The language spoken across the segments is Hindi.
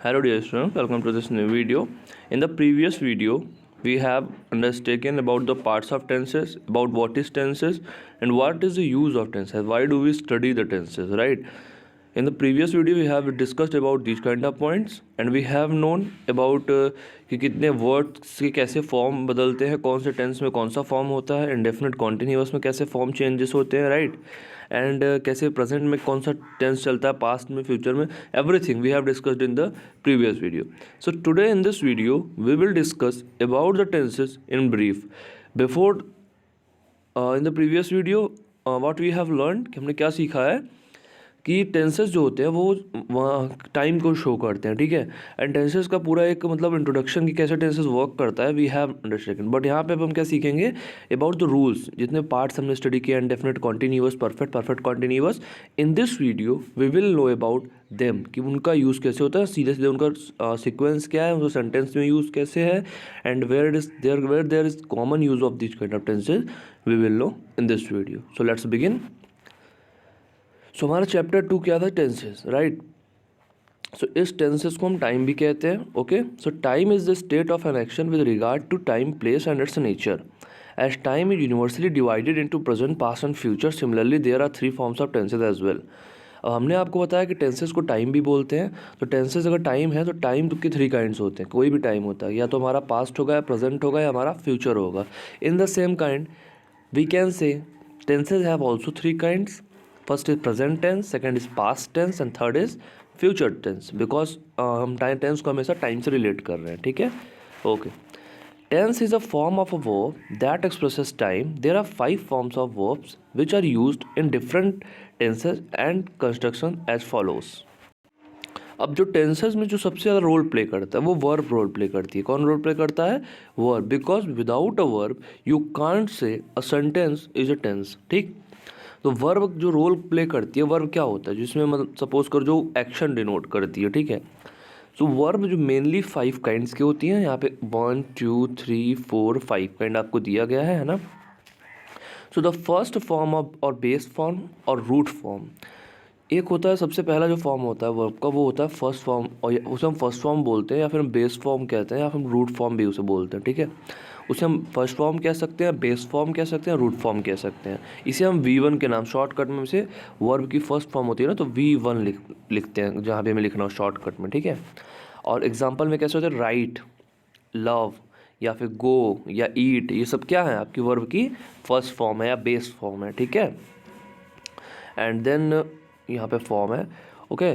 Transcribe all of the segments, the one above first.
Hello dear students, welcome to this new video. In the previous video, we have undertaken about the parts of tenses, about what is tenses and what is the use of tenses. Why do we study the tenses, right? In the previous video, we have discussed about these kind of points and we have known about कि कितने वर्ड्स के कैसे फॉर्म बदलते हैं, कौन से टेंस में कौन सा फॉर्म होता है, इंडेफिनिट कॉन्टिन्यूअस में कैसे फॉर्म चेंजेस होते हैं, राइट? एंड कैसे प्रेजेंट में कौन सा टेंस चलता है, पास्ट में, फ्यूचर में, everything we have discussed in the previous video. So today in this video we will discuss about the tenses in brief. Before in the previous video what we have learn कि हमने क्या सीखा है कि टेंसेस जो होते हैं वो टाइम को शो करते हैं, ठीक है. एंड टेंसेस का पूरा एक मतलब इंट्रोडक्शन कि कैसे टेंसेस वर्क करता है वी हैव अंडरस्टैंड. बट यहाँ पे अब हम क्या सीखेंगे अबाउट द रूल्स, जितने पार्ट्स हमने स्टडी किए, indefinite continuous, perfect continuous. In this video we will know about them कि उनका यूज़ कैसे होता है, सीधे सीधे उनका सीक्वेंस क्या है, उनको सेंटेंस में यूज़ कैसे है, and where there is common use of this kind of tenses we will know in this video. So let's begin. So हमारा चैप्टर 2 क्या था? Tenses, right. सो इस टेंसेस को हम टाइम भी कहते हैं, okay. So time is the state of an action with regard to time, place and its nature. As time is universally divided into present, past and future, similarly there are 3 forms of tenses as well. अब हमने आपको बताया कि टेंसेस को टाइम भी बोलते हैं. तो टेंसेस अगर टाइम है तो टाइम के 3 काइंड्स होते हैं. कोई भी टाइम होता है, या तो हमारा पास्ट होगा, या प्रेजेंट होगा, या हमारा फ्यूचर होगा. In the same kind we can say tenses have also 3 kinds. First is present tense, second is past tense and third is future tense. Because हम टेंस को हमेशा टाइम से रिलेट कर रहे हैं, ठीक है, okay. Tense is a form of a verb that expresses time. There are 5 forms of verbs which are used in different tenses and construction as follows. अब जो टेंसेज में जो सबसे ज़्यादा रोल प्ले करता है वो वर्ब रोल प्ले करती है. कौन रोल प्ले करता है? Verb. Because without a verb you can't say a sentence is a tense, ठीक. तो वर्ब जो रोल प्ले करती है, वर्ब क्या होता है जिसमें मतलब सपोज कर जो एक्शन डिनोट करती है, ठीक है. सो वर्ब जो मेनली 5 काइंड्स की होती हैं. यहाँ पे 1 2 3 4 5 काइंड आपको दिया गया है ना. So the first form of और बेस फॉर्म और रूट फॉर्म. एक होता है सबसे पहला जो फॉर्म होता है वर्ब का, वो होता है फर्स्ट फॉर्म, और उसे हम फर्स्ट फॉर्म बोलते हैं, या फिर हम बेस फॉर्म कहते हैं, या फिर हम रूट फॉर्म भी उसे बोलते हैं, ठीक है. उसे हम फर्स्ट फॉर्म कह सकते हैं, बेस फॉर्म कह सकते हैं, रूट फॉर्म कह सकते हैं. इसे हम V1 के नाम, शॉर्टकट में से वर्ब की फर्स्ट फॉर्म होती है ना, तो V1 लिखते हैं जहाँ भी हमें लिखना हो शॉर्टकट में, ठीक है. और एग्जाम्पल में कैसे होते हैं? राइट, लव, या फिर गो, या ईट, ये सब क्या है? आपकी वर्ब की फर्स्ट फॉर्म है या बेस फॉर्म है, ठीक है. एंड देन यहाँ पे फॉर्म है, okay.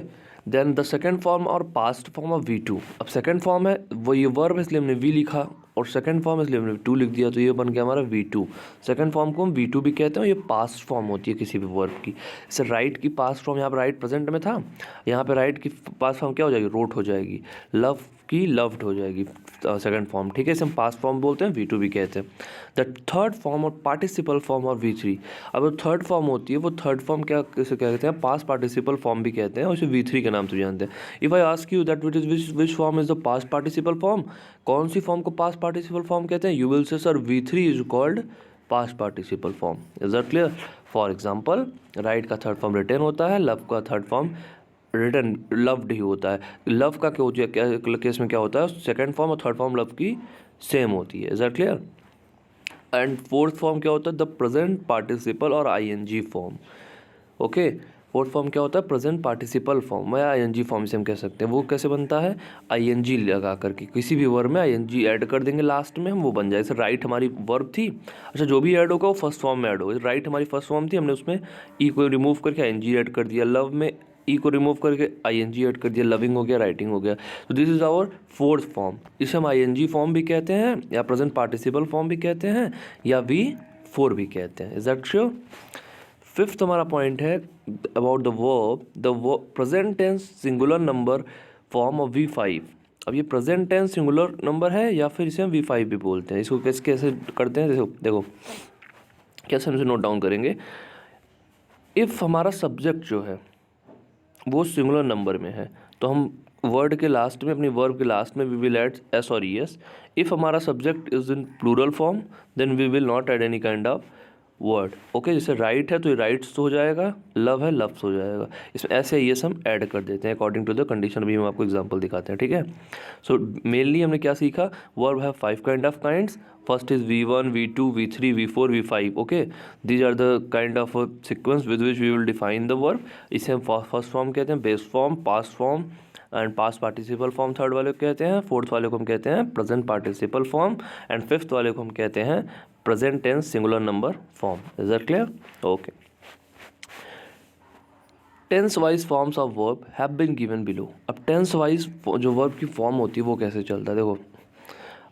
Then the second form और पास्ट फॉर्म ऑफ V2. अब सेकंड फॉर्म है वो, ये वर्ब इसलिए हमने V लिखा, और सेकंड फॉर्म इसलिए हमने 2 लिख दिया, तो ये बन गया हमारा V2. सेकंड फॉर्म को हम V2 भी कहते हैं. ये पास्ट फॉर्म होती है किसी भी वर्ब की. जैसे राइट की पास्ट फॉर्म, यहाँ पर राइट प्रेजेंट में था, यहाँ पे राइट की पास्ट फॉर्म क्या हो जाएगी? रोट हो जाएगी. लव की लव्ड हो जाएगी सेकंड फॉर्म, ठीक है. इसे हम पास्ट फॉर्म बोलते हैं, V2 भी कहते हैं. द थर्ड फॉर्म और पार्टिसिपल फॉर्म और V3. अब जो थर्ड फॉर्म होती है वो थर्ड फॉर्म क्या कैसे कहते हैं? पास्ट पार्टिसिपल फॉर्म भी कहते हैं, और इसे V3 के नाम से जानते हैं. If I ask you that which form is the past participle form, कौन सी फॉर्म को पास्ट पार्टिसिपल फॉर्म कहते हैं? You will say sir V3 is called past participle form. Is that clear? For example, right का थर्ड फॉर्म रिटर्न होता है, लव का थर्ड फॉर्म रिटर्न लव्ड ही होता है. लव का क्या होती है केस में क्या होता है? सेकंड फॉर्म और थर्ड फॉर्म लव की सेम होती है. Is that clear? And fourth form क्या होता है? द प्रेजेंट पार्टिसिपल और ING form, okay. Fourth form क्या होता है? प्रेजेंट पार्टिसिपल फॉर्म या ING फॉर्म से हम कह सकते हैं. वो कैसे बनता है? ING लगा करके किसी भी वर्ब में ING ऐड कर देंगे लास्ट में, हम वो बन जाए. जैसे राइट हमारी वर्ब थी, अच्छा जो भी ऐड होगा वो फर्स्ट फॉर्म में ऐड होगा. राइट हमारी फर्स्ट फॉर्म थी, हमने उसमें ई को रिमूव करके ING ऐड कर दिया. लव में ई को रिमूव करके ING ऐड कर दिया, लविंग हो गया, राइटिंग हो गया. तो this is our fourth form. इसे हम ING फॉर्म भी कहते हैं, या प्रेजेंट पार्टिसिपल फॉर्म भी कहते हैं, या V4 भी कहते हैं. Is that sure? फिफ्थ हमारा पॉइंट है about the verb present tense singular number form of V5. अब ये प्रेजेंट टेंस सिंगुलर नंबर है, या फिर इसे हम V5 भी बोलते हैं. इसको कैसे कैसे करते हैं? देखो कैसे हम इसे नोट डाउन करेंगे. इफ़ हमारा सब्जेक्ट जो है वो सिंगुलर नंबर में है, तो हम वर्ड के लास्ट में, अपनी वर्ब के लास्ट में वी विल ऐड S और ES. इफ़ हमारा subject is in plural form, then we will not add any kind of word. Okay, जैसे राइट है तो राइट्स हो जाएगा, लव है लव्स हो जाएगा। इसमें ऐसे ये सब ऐड कर देते हैं अकॉर्डिंग टू द कंडीशन। भी हम आपको एग्जांपल दिखाते हैं, ठीक है। सो मेनली हमने क्या सीखा, verb have 5 kind of kinds. First is V1, V2, V3, V4, V5। Okay, these are the kind of sequence with which we will define the verb. इसे हम फर्स्ट फॉर्म कहते हैं base form, past form and past participle form third वाले को कहते हैं, फोर्थ वाले को हम कहते हैं present participle form and fifth वाले को हम कहते हैं present tense singular number form. Is that clear? Okay. Tense wise forms of verb have been given below. अब टेंस वाइज जो वर्ब की फॉर्म होती है वो कैसे चलता है, देखो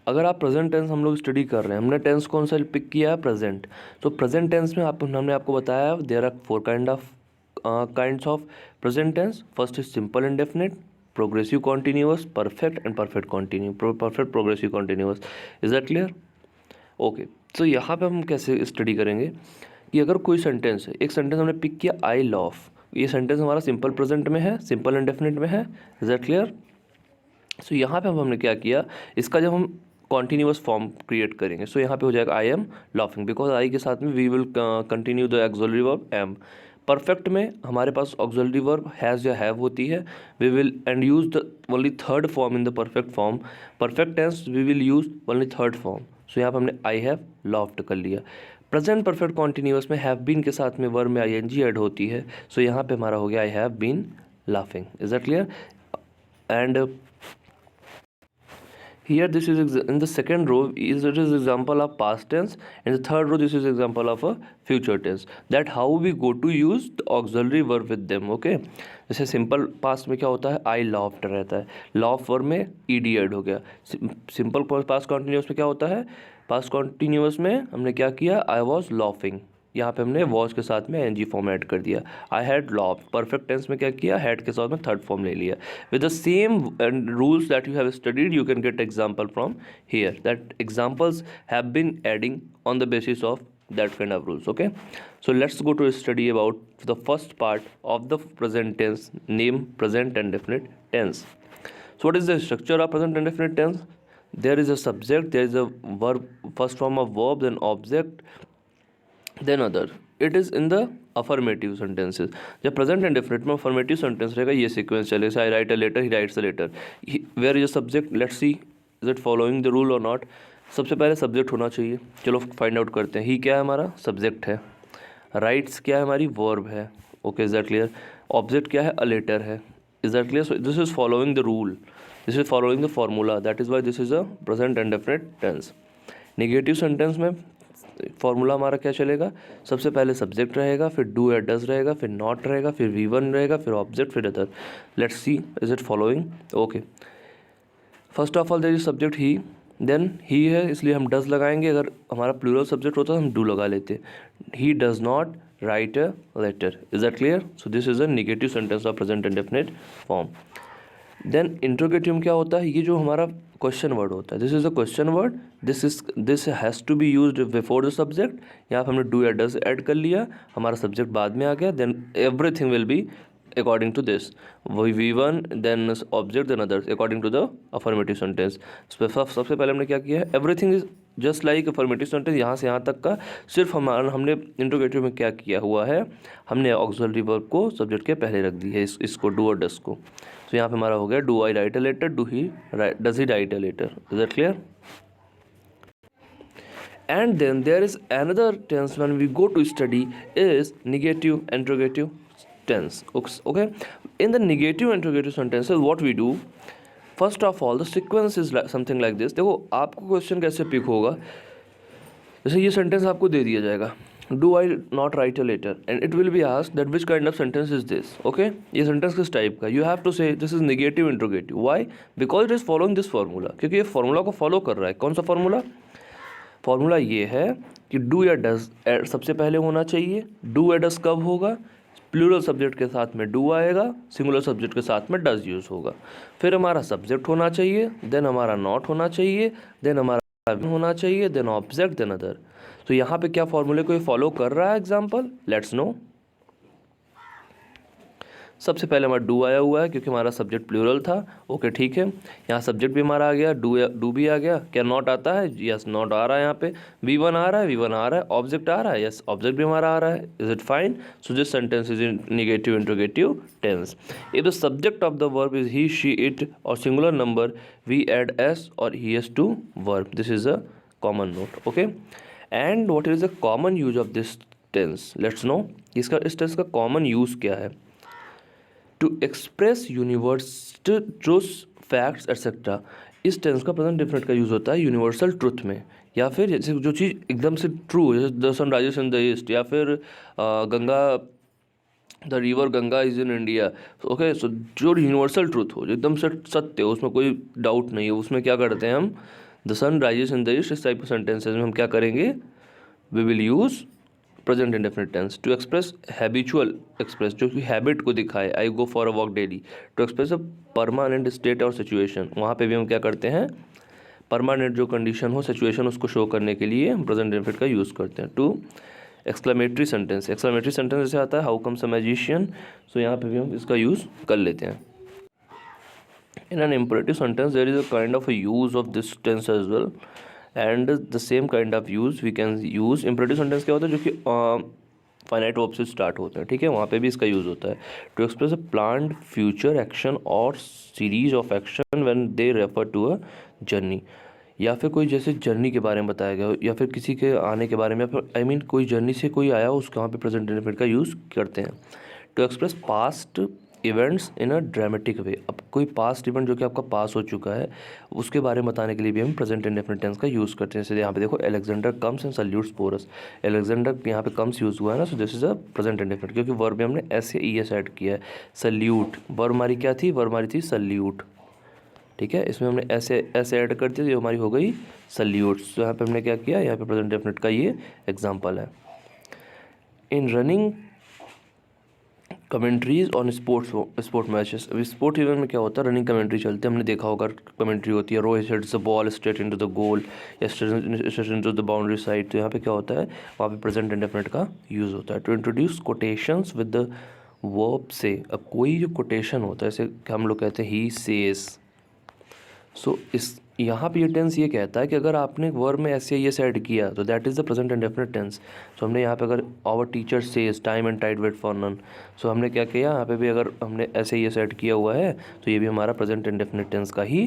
अगर आप प्रेजेंट टेंस हम लोग स्टडी कर रहे हैं, हमने टेंस कौन सा पिक किया है, प्रेजेंट। तो प्रेजेंट टेंस में हमने आपको बताया there are 4 kinds of present tense. First is simple indefinite, progressive continuous, perfect and perfect progressive continuous. Is that clear? Okay, तो यहाँ पे हम कैसे स्टडी करेंगे कि अगर कोई सेंटेंस है, एक सेंटेंस हमने पिक किया आई लव, ये सेंटेंस हमारा सिंपल प्रेजेंट में है, सिंपल इंडेफिनिट में है। Is that clear? सो यहाँ पे हमने क्या किया, इसका जब हम कॉन्टिन्यूअस फॉर्म क्रिएट करेंगे, सो यहाँ पे हो जाएगा I am laughing, because I के साथ में we will continue the auxiliary verb am. Perfect में हमारे पास ऑक्सिलरी वर्ब हैज़ या हैव होती है, we will and use the only third form in the perfect form. Perfect tense we will use only third form. So यहाँ पर हमने आई हैव लव्ड कर लिया। प्रेजेंट परफेक्ट कॉन्टिन्यूअस में हैव बीन के साथ में वर्ब में आई एन जी एड होती है, सो यहाँ पे हमारा हो गया I have been laughing. Is that clear? And here this is in the second row is it is example of past tense, and the third row this is example of a future tense, that how we go to use the auxiliary verb with them. okay, जैसे सिंपल पास्ट में क्या होता है, आई लव्ड रहता है, लव वर्ब में ईडी ऐड हो गया। सिंपल पास्ट कॉन्टिन्यूअस में क्या होता है, पास्ट कॉन्टिन्यूअस में हमने क्या किया, आई वॉज लॉफिंग, यहाँ पे हमने वॉज के साथ में एनजी फॉर्म ऐड कर दिया। I had laugh, perfect tense में क्या किया, हैड के साथ में थर्ड फॉर्म ले लिया। With the same rules that you have studied you can get example from here, that examples have been adding on the basis of that kind of rules. okay, so let's go to study about the first part of the present tense, name present and definite tense. So what is the structure of present and definite tense? There is a subject, there is a verb, first form of verb, then object, then other. It is in the affirmative sentences. जब प्रेजेंट एंड डेफिनेट में अफर्मेटिव सेंटेंस रहेगा, ये सीक्वेंस चलेगा, I write a letter, he writes a letter, where is a subject, let's see is it following the rule or not. सबसे पहले सब्जेक्ट होना चाहिए, चलो फाइंड आउट करते हैं। ही क्या है हमारा, सब्जेक्ट है। राइट्स क्या है हमारी, वर्ब है। Okay, is that clear? Object क्या है, अ लेटर है। Is that clear? So this is following the rule, this is following the formula, that is why this is a present and definite tense. Negative sentence में फॉर्मूला हमारा क्या चलेगा, सबसे पहले सब्जेक्ट रहेगा, फिर डू या डज रहेगा, फिर नॉट रहेगा, फिर V1 रहेगा, फिर ऑब्जेक्ट, फिर other. Let's see is it following. Okay, first of all there is subject he, then he है इसलिए हम डज लगाएंगे। अगर हमारा प्लूरल सब्जेक्ट होता है हम डू लगा लेते। He does not write a letter. Is that clear? So this is a negative sentence of present and definite form. Then interrogative क्या होता है, ये जो हमारा क्वेश्चन वर्ड होता है, this is a question word, this has to be used before the subject. यहाँ पर हमने डू या डज ऐड कर लिया, हमारा सब्जेक्ट बाद में आ गया, then everything will be according to this, वही V1 then object then others according to the affirmative sentence. सबसे पहले हमने क्या किया है, everything is just like affirmative sentence, यहाँ से यहाँ तक का। सिर्फ हमने इंट्रोगेटिव में क्या किया हुआ है, हमने ऑक्सिलरी वर्ब को सब्जेक्ट के पहले रख दी है, इसको डू और डज को। तो यहाँ पे हमारा हो गया do I write a letter, does he write a letter. Is that clear? And then there is another tense when we go to study is negative interrogative tense. Okay, in the negative interrogative sentences what we do, first of all the sequence is something like this. देखो आपको क्वेश्चन कैसे पिक होगा, जैसे ये सेंटेंस आपको दे दिया जाएगा, do I not write a letter, and it will be asked that which kind of sentence is this. Okay, ये सेंटेंस किस टाइप का, you have to say this is negative interrogative. Why? Because it is following this formula, क्योंकि ये फार्मूला को फॉलो कर रहा है। कौन सा फार्मूला? फार्मूला ये है कि डू या डज सबसे पहले होना चाहिए। डू या डज कब होगा, प्लूरल सब्जेक्ट के साथ में डू आएगा, सिंगुलर सब्जेक्ट के साथ में डज यूज़ होगा। फिर हमारा सब्जेक्ट होना चाहिए, देन हमारा नॉट होना चाहिए, देन हमारा होना चाहिए, देन ऑब्जेक्ट, देन अदर। तो यहाँ पे क्या फॉर्मूले को ये फॉलो कर रहा है एग्जाम्पल, लेट्स नो। सबसे पहले हमारा डू आया हुआ है क्योंकि हमारा सब्जेक्ट प्लूरल था। ओके ठीक है, यहाँ सब्जेक्ट भी हमारा आ गया, डू भी आ गया। क्या नॉट आता है? यस नॉट आ रहा है। यहाँ पे V1 आ रहा है, V1 आ रहा है। ऑब्जेक्ट आ रहा है, यस ऑब्जेक्ट भी हमारा आ रहा है। Is it fine? So this sentence is in negative interrogative tense. If the subject of the verb is he she it or singular number we add S or E S to verb. This is a common note. Okay, and what is the common use of this tense? Let's know इसका इस टेंस का कॉमन यूज क्या है। To express universal truth facts etcetera. इस टेंस का प्रेजेंट डेफिनेट का यूज़ होता है यूनिवर्सल ट्रूथ में, या फिर जैसे जो चीज़ एकदम से ट्रू है, जैसे the sun rises in the east, या फिर Ganga the river Ganga is in India. Okay, so जो यूनिवर्सल ट्रूथ हो, जो एकदम से सत्य हो, उसमें कोई डाउट नहीं है, उसमें क्या करते हैं हम? The sun rises in the east, इस टाइप के सेंटेंसेज में हम क्या करेंगे? We will use present indefinite tense to express habitual express, जो कि हैबिट को दिखाए। I go for a walk daily. To express a permanent state or situation, वहाँ पे भी हम क्या करते हैं? परमानेंट जो कंडीशन हो, सिचुएशन, उसको शो करने के लिए हम प्रेजेंट इंडेफिनिट का यूज़ करते हैं। To exclamatory sentence, exclamatory sentence जैसे आता है how comes a magician, so यहाँ पे भी हम इसका यूज़ कर लेते हैं। In an imperative sentence, there is a kind of a use of this tense as well, and the same kind of use we can use. Imperative sentence क्या होता है? जो कि फाइनाइट वर्ब से स्टार्ट होते हैं, ठीक है, वहाँ पे भी इसका यूज़ होता है। To express a planned future action or series of action when they refer to a journey, या फिर कोई जैसे जर्नी के बारे में बताया गया हो, या फिर किसी के आने के बारे में, या फिर आई मीन कोई जर्नी से कोई आया हो, उसके वहाँ पे प्रेजेंट इंडेफिनिट का यूज़ करते हैं। To express past events in a dramatic way, अब कोई पास्ट इवेंट जो कि आपका पास हो चुका है, उसके बारे में बताने के लिए भी हम प्रेजेंट इंडेफिनिट टेंस का यूज़ करते हैं। जैसे यहाँ पे देखो, Alexander comes and salutes Porus. Alexander यहाँ पे कम्स यूज़ हुआ है ना, so this is a present indefinite, क्योंकि वर्ब में हमने एस या ई एस ऐड किया है। सल्यूट वर्ब हमारी क्या थी? वर्ब हमारी थी सल्यूट, ठीक है, इसमें हमने ऐसे ऐड कर दिया, जो हमारी हो गई सल्यूट्स। तो यहाँ पे हमने क्या किया? यहाँ पे प्रेजेंट डेफिनेट का ये एग्जांपल है। इन running commentaries on sport matches, अभी स्पोर्ट इवेंट में क्या होता है? रनिंग कमेंट्री चलती है, हमने देखा होगा कमेंट्री होती है, Rohit hits the ball straight into the goal या straight into the boundary side. तो यहाँ पे क्या होता है? वहाँ पे प्रेजेंट इंडेफिनिट का यूज़ होता है। To introduce quotations with the verb से, अब कोई जो कोटेशन होता है, जैसे हम लोग कहते हैं ही सेज, सो इस यहाँ पे ये टेंस ये कहता है कि अगर आपने वर्ब में ऐसे ये ऐड किया तो that is the present indefinite tense. So हमने यहाँ पे अगर our teacher says time and tide wait for none, so हमने क्या किया? यहाँ पे भी अगर हमने ऐसे ये ऐड किया हुआ है तो ये भी हमारा प्रेजेंट इंडेफिनिट टेंस का ही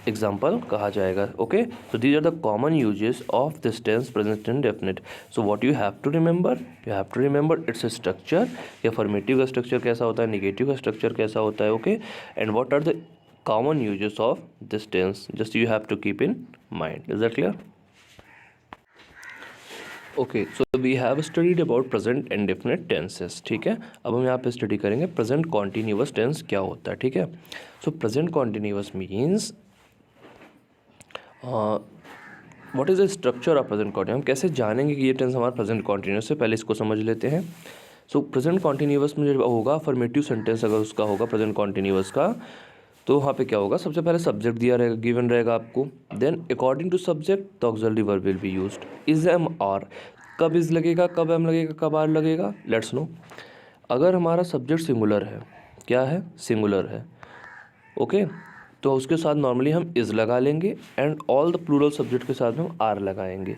एग्जाम्पल कहा जाएगा। Okay, so these are the common uses of this tense present indefinite. So what you have to remember its structure, या फॉर्मेटिव का स्ट्रक्चर कैसा होता है, नेगेटिव का स्ट्रक्चर कैसा होता है। Okay, and what are the common uses of this tense, just you have to keep in mind. Is that clear? Okay, so we have studied about present indefinite tenses, ठीक है। अब हम यहाँ पे स्टडी करेंगे present continuous tense क्या होता है, ठीक है। So present continuous means what is the structure of present continuous, हम कैसे जानेंगे कि ये टेंस हमारा प्रेजेंट कॉन्टीन्यूस है? पहले इसको समझ लेते हैं। सो प्रेजेंट कॉन्टीन्यूस में जब होगा अफर्मेटिव सेंटेंस, अगर उसका होगा प्रेजेंट कॉन्टीन्यूस का, तो वहाँ पे क्या होगा? सबसे पहले सब्जेक्ट दिया रहेगा, गिवन रहेगा आपको, then according to subject the auxiliary verb will be used. Is am are, कब इज लगेगा, कब एम लगेगा, कब आर लगेगा? Let's know. अगर हमारा सब्जेक्ट सिंगुलर है, क्या है? सिंगुलर है, ओके, तो उसके साथ नॉर्मली हम इज़ लगा लेंगे, and all the plural subject के साथ में हम आर लगाएंगे।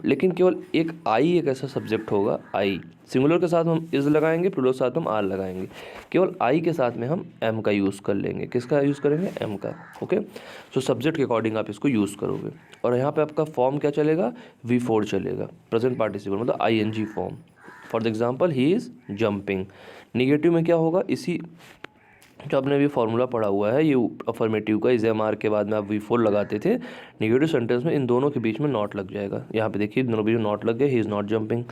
लेकिन केवल एक आई एक ऐसा सब्जेक्ट होगा, आई सिंगुलर के साथ हम इज़ लगाएंगे, प्लूरल के साथ हम आर लगाएंगे। केवल आई के साथ में हम एम का यूज़ कर लेंगे। किसका यूज़ करेंगे? एम का। ओके, सो सब्जेक्ट के अकॉर्डिंग आप इसको यूज़ करोगे। और यहाँ पे आपका फॉर्म क्या चलेगा? V4 चलेगा, प्रेजेंट पार्टिसिपल मतलब ING form. For the example he is jumping. Negative में क्या होगा? इसी जो आपने अभी फॉर्मूला पढ़ा हुआ है, ये अफर्मेटिव का इज एम आर के बाद में आप V4 लगाते थे, नेगेटिव सेंटेंस में इन दोनों के बीच में नॉट लग जाएगा। यहाँ पे देखिए दोनों बीच में नॉट लग गया, he is not jumping.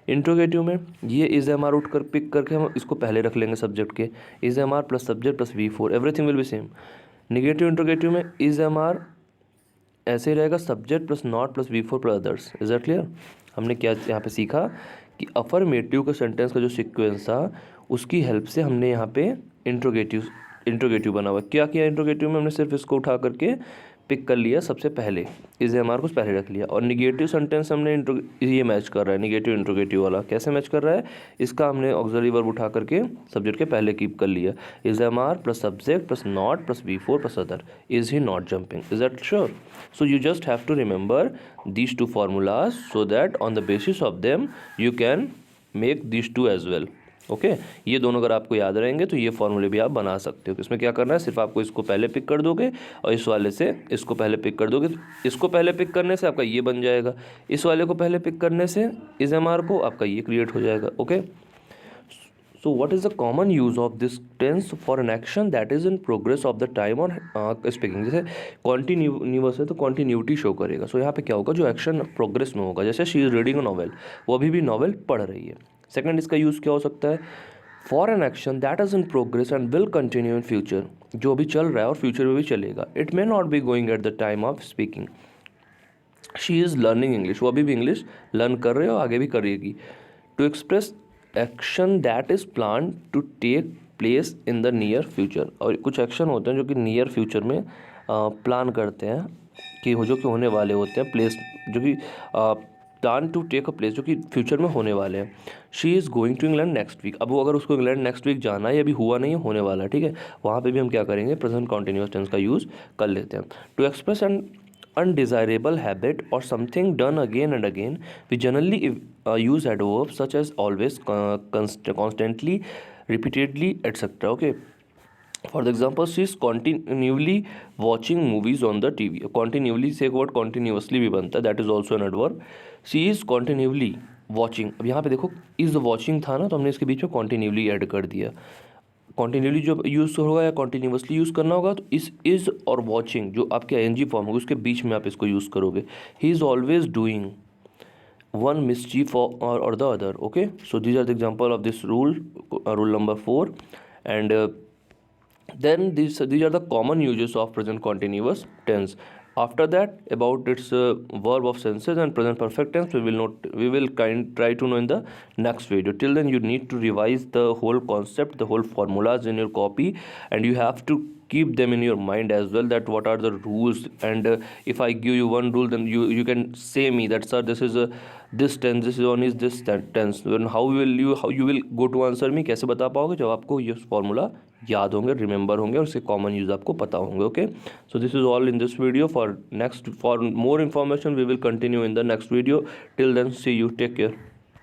Interrogative में ये इज एम आर उठ कर पिक करके हम इसको पहले रख लेंगे सब्जेक्ट के, is am are plus subject plus V4, everything will be same. Negative interrogative में इज एम आर ऐसे ही रहेगा, subject plus not plus V4 plus others. Is that clear? हमने क्या यहाँ पे सीखा कि अफर्मेटिव का सेंटेंस का जो सीक्वेंस था, उसकी हेल्प से हमने यहाँ पे इंट्रोगेटिव बना हुआ। क्या किया इंट्रोगेटिव में? हमने सिर्फ इसको उठा करके पिक कर लिया सबसे पहले, इज एम आर को पहले रख लिया। और निगेटिव सेंटेंस हमने ये मैच कर रहा है, निगेटिव इंट्रोगेटिव वाला कैसे मैच कर रहा है, इसका हमने ऑक्सिलरी वर्ब उठा करके सब्जेक्ट के पहले कीप कर लिया, is am are plus subject plus not plus B4 plus other, is he not jumping, is that sure? So you just have to remember these two formulas so that on the basis of them you can make these two as well. Okay ये दोनों अगर आपको याद रहेंगे तो ये फॉर्मूले भी आप बना सकते हो। इसमें क्या करना है, सिर्फ आपको इसको पहले पिक कर दोगे और इस वाले से इसको पहले पिक कर दोगे। इसको पहले पिक करने से आपका ये बन जाएगा, इस वाले को पहले पिक करने से इस एम आर को आपका ये क्रिएट हो जाएगा। Okay so what is the common use of this tense for an action that is in progress of the time on speaking? जैसे continuous है तो continuity शो करेगा। so यहाँ पे क्या होगा, जो एक्शन प्रोग्रेस में होगा, जैसे she is reading a novel, वो अभी भी नॉवेल पढ़ रही है। सेकंड इसका यूज़ क्या हो सकता है, for an action that is in progress and will continue in future, जो अभी चल रहा है और फ्यूचर में भी चलेगा। it may not be going at the time of speaking, she is learning English, वो अभी भी इंग्लिश लर्न कर रही है और आगे भी करेगी। to express action that is plan to take place in the near future, और कुछ एक्शन होते हैं जो कि नियर फ्यूचर में प्लान करते हैं कि जो कि होने वाले होते हैं, प्लेस जो कि plan to take a place जो कि फ्यूचर में होने वाले हैं। She is going to England next week, अब वो अगर उसको इंग्लैंड नेक्स्ट वीक जाना है, अभी हुआ नहीं है, होने वाला है, ठीक है, वहाँ पे भी हम क्या करेंगे, प्रेजेंट कॉन्टिन्यूअस टेंस का यूज़ कर लेते हैं। To express and undesirable habit or something done again and again, we generally use adverbs such as always, constantly, repeatedly, etc. Okay, for the example, she is continually watching movies on the TV. continually से एक वर्ड continuously भी बनता है, that is also an adverb. she is continually watching, अब यहाँ पे देखो is watching था ना, तो हमने इसके बीच में continually ऐड कर दिया। कॉन्टीन्यूली जो यूज़ होगा या कॉन्टीन्यूसली यूज़ करना होगा तो इज़ और वॉचिंग जो आपके एनजी फॉर्म होगा उसके बीच में आप इसको यूज़ करोगे। He is always doing one mischief or the other. Okay, so these are the example of this rule number 4 and then these are the common uses of present continuous tense. After that, about its verb of senses and present perfect tense, we will try to know in the next video. Till then, you need to revise the whole concept, the whole formulas in your copy, and you have to keep them in your mind as well, that what are the rules, and if I give you one rule, then you can say me that sir, this is this tense, this one is this tense. Then how you will go to answer me, कैसे बता पाओगे, जब आपको ये फॉर्मूला याद होंगे, रिमेंबर होंगे और इसके कॉमन यूज़ आपको पता होंगे। Okay, so this is all in this video. For more information we will continue in the next video. Till then see you, take care.